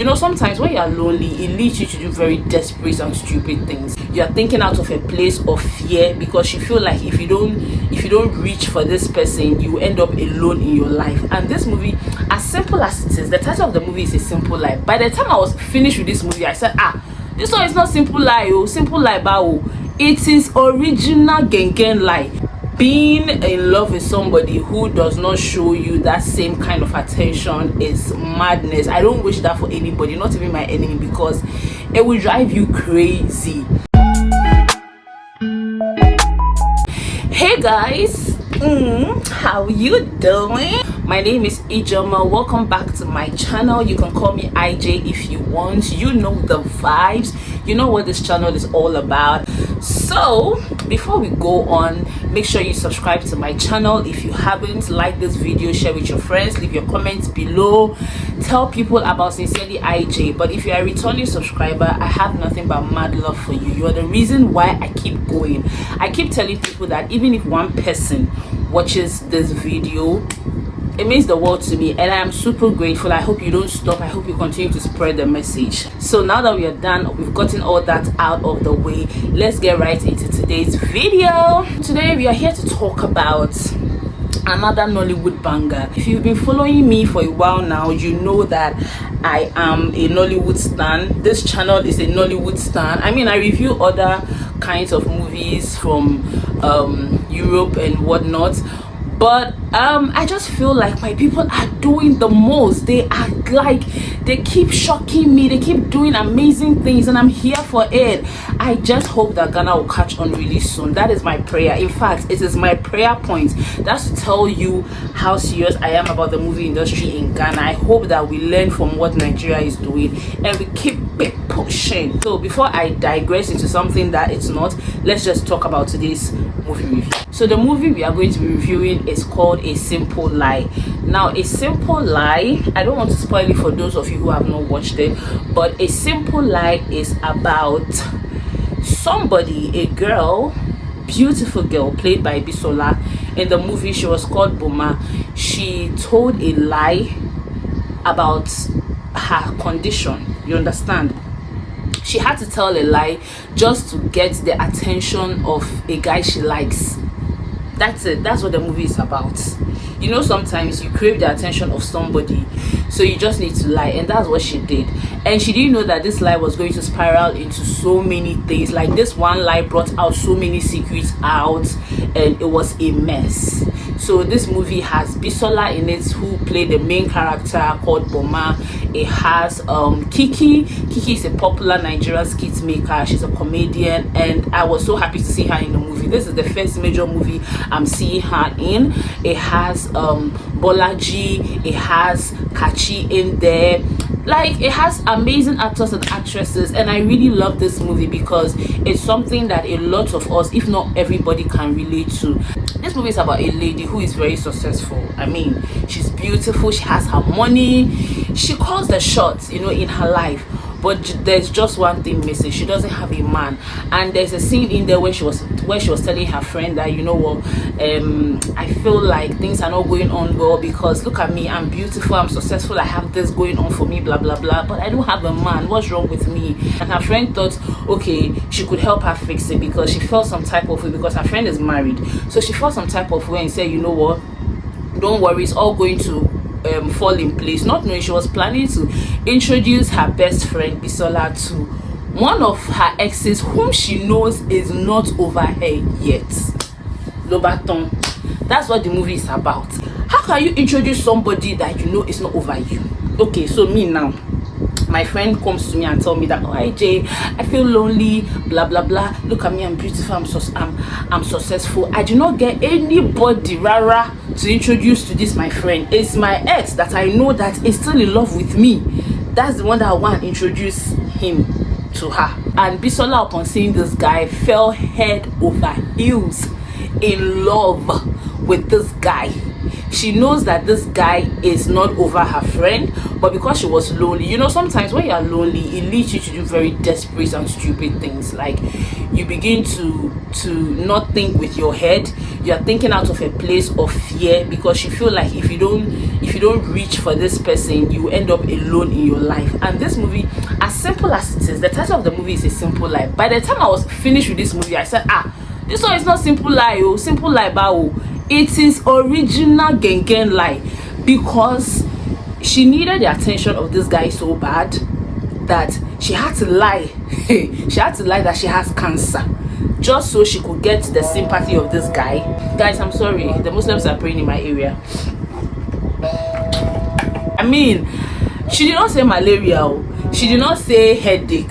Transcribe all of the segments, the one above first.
You know, sometimes when you're lonely, it leads you to do very desperate and stupid things. You're thinking out of a place of fear because you feel like if you don't reach for this person, you end up alone in your life. And this movie, as simple as it is, the title of the movie is A Simple Lie. By the time I was finished with this movie, I said, this one is not simple lie, simple lie bao. It is original gengen lie. Being in love with somebody who does not show you that same kind of attention is madness. I don't wish that for anybody, not even my enemy, because it will drive you crazy. Hey guys, how you doing? My name is Ijoma. Welcome back to my channel. You can call me IJ if you want. You know the vibes. You know what this channel is all about. So before we go on, make sure you subscribe to my channel if you haven't. Like this video, share with your friends, leave your comments below, tell people about Sincerely IJ. But if you're a returning subscriber, I have nothing but mad love for you. You are the reason why I keep going. I keep telling people that even if one person watches this video, it means the world to me, and I am super grateful. I hope you don't stop. I hope you continue to spread the message. So now that we are done, we've gotten all that out of the way, let's get right into today's video. Today we are here to talk about another Nollywood banger. If you've been following me for a while now, you know that I am a Nollywood stan. This channel is a Nollywood stan. I mean, I review other kinds of movies from Europe and whatnot, but I just feel like my people are doing the most. They keep shocking me, they keep doing amazing things, and I'm here for it. I just hope that Ghana will catch on really soon. That is my prayer. In fact, it is my prayer point. That's to tell you how serious I am about the movie industry in Ghana. I hope that we learn from what Nigeria is doing and we keep it pushing. So before I digress into something that it's not, let's just talk about today's movie review. So the movie we are going to be reviewing is called A Simple Lie. Now, A Simple Lie, I don't want to spoil it for those of you who have not watched it, but A Simple Lie is about somebody, a girl, beautiful girl played by Bisola. In the movie, she was called Boma. She told a lie about her condition, you understand? She had to tell a lie just to get the attention of a guy she likes. That's it. That's what the movie is about. You know, sometimes you crave the attention of somebody, so you just need to lie, and that's what she did. And she didn't know that this lie was going to spiral into so many things. Like, this one lie brought out so many secrets out, and it was a mess. So this movie has Bisola in it, who played the main character called Boma. It has Kiki. Kiki is a popular Nigerian skit maker. She's a comedian, and I was so happy to see her in the movie. This is the first major movie I'm seeing her in. It has Bolaji, it has Kachi in there. Like, it has amazing actors and actresses, and I really love this movie because it's something that a lot of us, if not everybody, can relate to. This movie is about a lady who is very successful. I mean, she's beautiful, she has her money, she calls the shots, you know, in her life. But there's just one thing missing. She doesn't have a man. And there's a scene in there where she was telling her friend that, you know what, I feel like things are not going on well because look at me, I'm beautiful, I'm successful, I have this going on for me, blah blah blah, but I don't have a man. What's wrong with me? And her friend thought, okay, she could help her fix it because she felt some type of way, because her friend is married. So she felt some type of way and said, you know what, don't worry, it's all going to fall in place. Not knowing she was planning to introduce her best friend Bisola to one of her exes whom she knows is not over her yet. Lobaton. That's what the movie is about. How can you introduce somebody that you know is not over you? Okay, so me now, my friend comes to me and tell me that, oh IJ, I feel lonely, blah blah blah, look at me, I'm beautiful, I'm successful. I do not get anybody rara to introduce to this my friend. It's my ex that I know that is still in love with me. That's the one that I want to introduce him to her. And Bisola, upon seeing this guy, fell head over heels in love with this guy. She knows that this guy is not over her friend, but because she was lonely, you know, sometimes when you are lonely, it leads you to do very desperate and stupid things. Like, you begin to not think with your head. You are thinking out of a place of fear, because you feel like if you don't reach for this person, you end up alone in your life. And this movie, as simple as it is, the title of the movie is A Simple Life. By the time I was finished with this movie, I said, this one is not simple lie, oh, simple lie, bao. It is original gengen lie, because she needed the attention of this guy so bad that she had to lie. She had to lie that she has cancer, just so she could get the sympathy of this guy. Guys, I'm sorry, the Muslims are praying in my area. I mean, she did not say malaria, she did not say headache,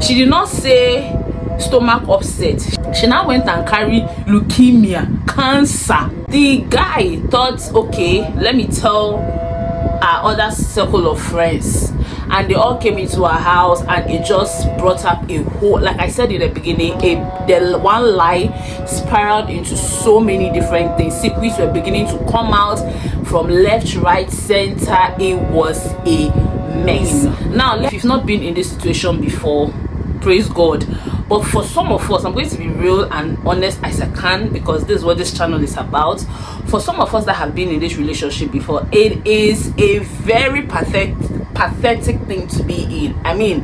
she did not say stomach upset. She now went and carried leukemia, cancer. The guy thought, okay, let me tell our other circle of friends, and they all came into our house, and it just brought up a whole, like I said in the beginning, the one lie spiraled into so many different things. Secrets were beginning to come out from left, right, center. It was a mess. Now, if you've not been in this situation before, praise God. But for some of us, I'm going to be real and honest as I can, because this is what this channel is about. For some of us that have been in this relationship before, it is a very pathetic thing to be in. I mean,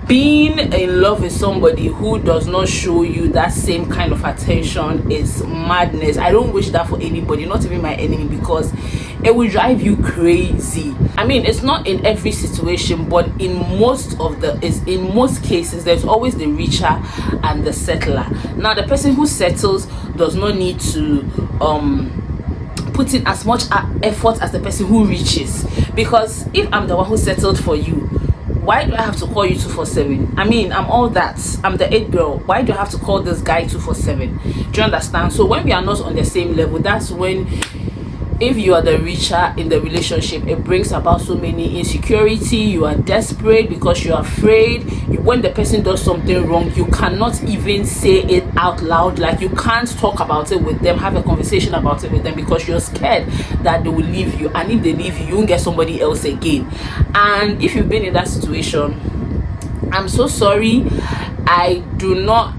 being in love with somebody who does not show you that same kind of attention is madness. I don't wish that for anybody, not even my enemy, because it will drive you crazy. I mean, it's not in every situation, but in most cases, there's always the reacher and the settler. Now, the person who settles does not need to put in as much effort as the person who reaches, because if I'm the one who settled for you, why do I have to call you 247? I mean, I'm all that. I'm the 8 girl. Why do I have to call this guy 247? Do you understand? So when we are not on the same level, that's when, if you are the reacher in the relationship, it brings about so many insecurity. You are desperate because you're afraid. When the person does something wrong, you cannot even say it out loud. Like, you can't talk about it with them, have a conversation about it with them, because you're scared that they will leave you. And if they leave you, you won't get somebody else again. And if you've been in that situation, I'm so sorry. I do not.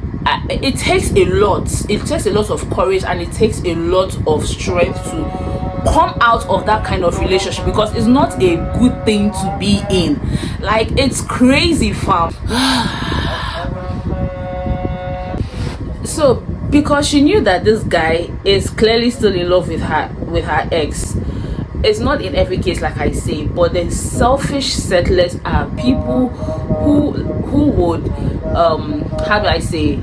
It takes a lot. It takes a lot of courage, and it takes a lot of strength to come out of that kind of relationship, because it's not a good thing to be in. Like, it's crazy, fam. So because she knew that this guy is clearly still in love with her ex, it's not in every case, like I say, but the selfish settlers are people who would how do I say,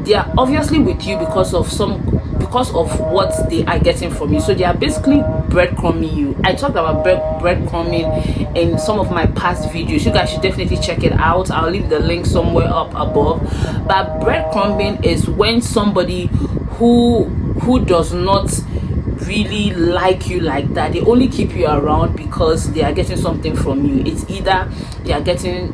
they are obviously with you because of what they are getting from you. So they are basically breadcrumbing you. I talked about breadcrumbing in some of my past videos. You guys should definitely check it out. I'll leave the link somewhere up above. But breadcrumbing is when somebody who does not really like you like that, they only keep you around because they are getting something from you. It's either they are getting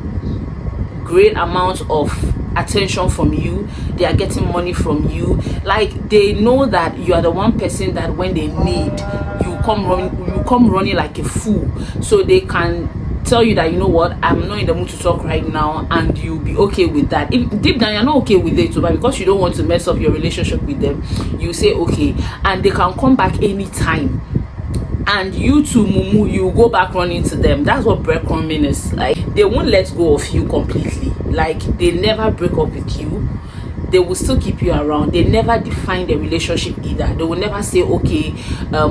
great amounts of attention from you, they are getting money from you. Like, they know that you are the one person that when they need, you come running like a fool, so they can tell you that, you know what, I'm not in the mood to talk right now, and you'll be okay with that. If deep down you're not okay with it, but because you don't want to mess up your relationship with them, you say okay, and they can come back anytime, and you too, mumu, you go back running to them. That's what breadcrumbing is. Like, they won't let go of you completely. Like, they never break up with you. They will still keep you around. They never define the relationship either. They will never say, okay,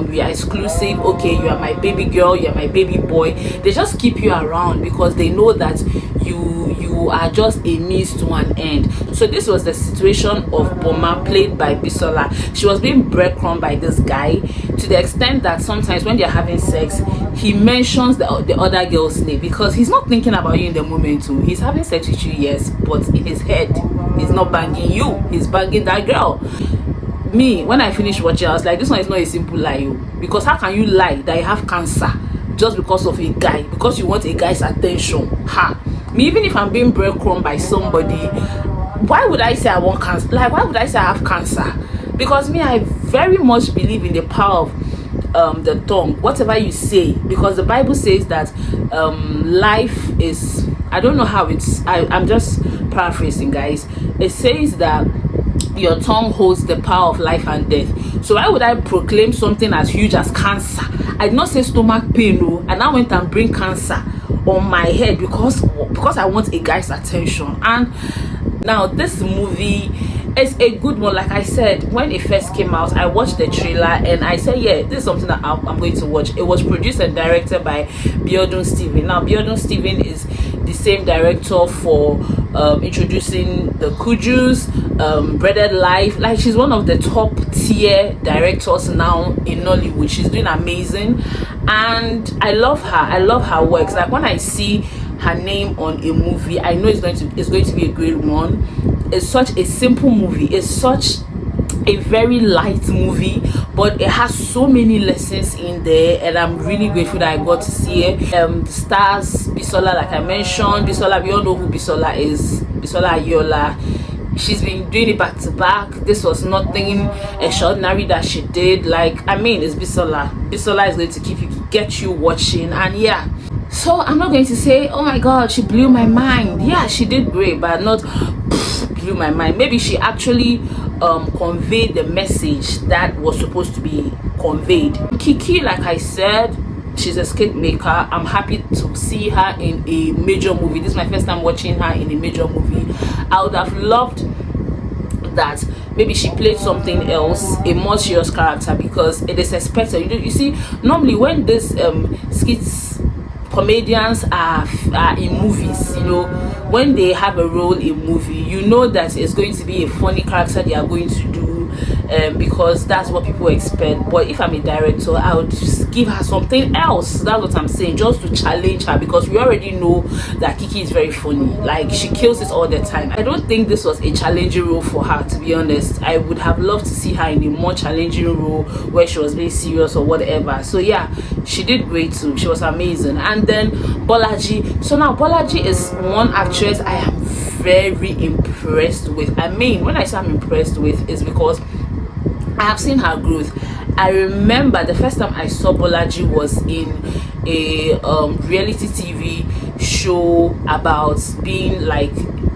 we are exclusive, okay, you are my baby girl, you are my baby boy. They just keep you around because they know that you are just a means to an end. So this was the situation of Boma, played by Bisola. She was being breadcrumbed by this guy, to the extent that sometimes when they're having sex, he mentions the other girl's name, because he's not thinking about you in the moment too. He's having sex with you, yes, but in his head, he's not banging you, he's banging that girl. Me, when I finished watching, I was like, this one is not a simple lie, because how can you lie that you have cancer just because of a guy, because you want a guy's attention? Me, even if I'm being breadcrumbed by somebody, why would I say I want cancer? Like, why would I say I have cancer? Because me, I very much believe in the power the tongue, whatever you say, because the Bible says that life is, I don't know how it's, I'm just paraphrasing, guys. It says that your tongue holds the power of life and death. So why would I proclaim something as huge as cancer? I did not say stomach pain, no, and I went and bring cancer on my head because I want a guy's attention. And now this movie is a good one. Like I said, when it first came out, I watched the trailer and I said, yeah, this is something that I'm going to watch. It was produced and directed by Biodun Stephen. Now Biodun Stephen is the same director for introducing the Kujus, Breaded Life. Like, she's one of the top tier directors now in Nollywood. She's doing amazing, and I love her works. Like, when I see her name on a movie, I know it's going to be a great one. It's such a simple movie. It's such a very light movie, but it has so many lessons in there, and I'm really grateful that I got to see it. The stars, Bisola, like I mentioned. Bisola, we all know who Bisola is. Bisola Ayola. She's been doing it back to back. This was nothing extraordinary that she did. Like, I mean, it's Bisola. Bisola is going to get you watching. And yeah, so I'm not going to say, oh my god, she blew my mind. Yeah, she did great, but not blew my mind. Maybe she actually conveyed the message that was supposed to be conveyed. Kiki, like I said, she's a skate maker. I'm happy to see her in a major movie. This is my first time watching her in a major movie. I would have loved that maybe she played something else, a more serious character, because it is expected. You see, normally when these skits comedians are in movies, you know, when they have a role in movie, you know that it's going to be a funny character they are going to do, because that's what people expect. But if I'm a director, I would just give her something else. That's what I'm saying, just to challenge her, because we already know that Kiki is very funny. Like, she kills it all the time. I don't think this was a challenging role for her, to be honest. I would have loved to see her in a more challenging role where she was very serious or whatever. So yeah, she did great too. She was amazing. And then Bolaji. So now Bolaji is one actress I am very impressed with. I mean, when I say I'm impressed with, is because I have seen her growth. I remember the first time I saw Bolaji was in a reality TV show about being like,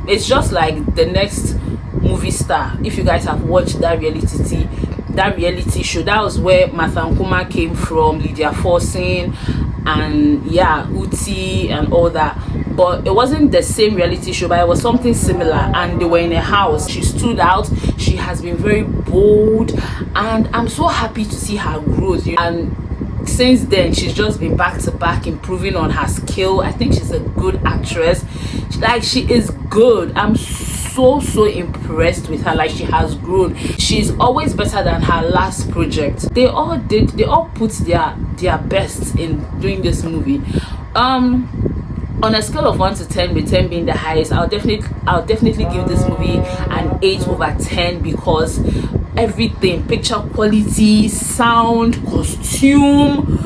it's just like the next movie star. If you guys have watched that reality show, that was where Mathankuma came from, Lydia Forsin, and yeah, Uti and all that. But it wasn't the same reality show, but it was something similar, and they were in a house. She stood out. She has been very bold, and I'm so happy to see her growth. And since then, she's just been back to back improving on her skill. I think she's a good actress. Like, she is good. I'm so impressed with her. Like, she has grown. She's always better than her last project. They all put their best in doing this movie. On a scale of 1 to 10, with 10 being the highest, I'll definitely give this movie an 8/10, because everything, picture quality, sound, costume,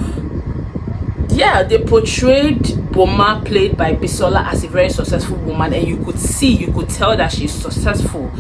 yeah, they portrayed Boma, played by Bisola, as a very successful woman, and you could tell that she's successful.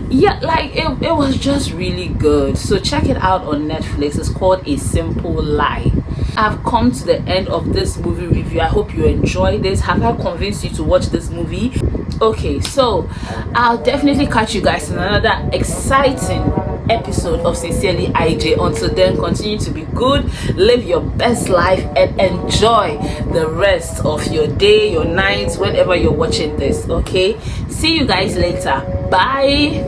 Yeah, like it was just really good. So check it out on Netflix. It's called A Simple Lie. I've come to the end of this movie review. I hope you enjoyed this. Have I convinced you to watch this movie? Okay, so I'll definitely catch you guys in another exciting episode of Sincerely IJ. Until then, continue to be good, live your best life, and enjoy the rest of your day, your nights, whenever you're watching this. Okay, see you guys later. Bye.